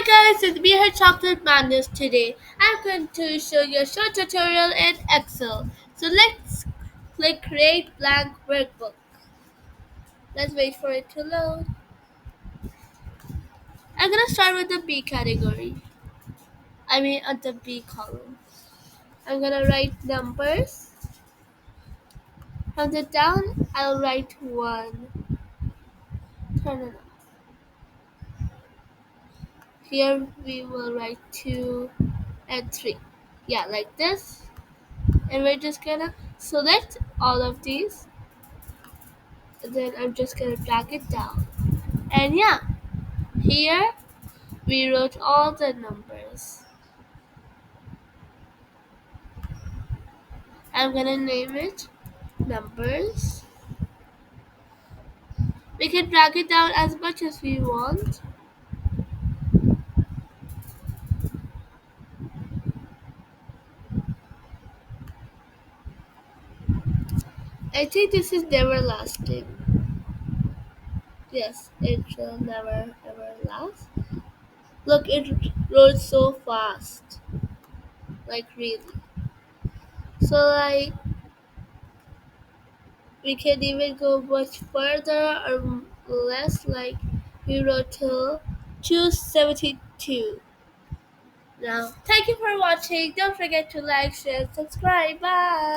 guys, it's me here Chocolate Madness today. I'm going to show you a short tutorial in Excel. So let's click create blank workbook. Let's wait for it to load. I'm gonna start with the B category. I mean at the B column. I'm gonna write numbers. From the down, I'll write 1. Turn it off. Here we will write 2 and 3. Yeah, like this. And we're just gonna select all of these. And then I'm just gonna drag it down. And yeah, here we wrote all the numbers. I'm gonna name it numbers. We can drag it down as much as we want. I think this is never lasting. Yes, it will never ever last. Look, it wrote so fast. Like really. So like we can even go much further or less, like we wrote till 272. Now, thank you for watching. Don't forget to like, share, subscribe. Bye.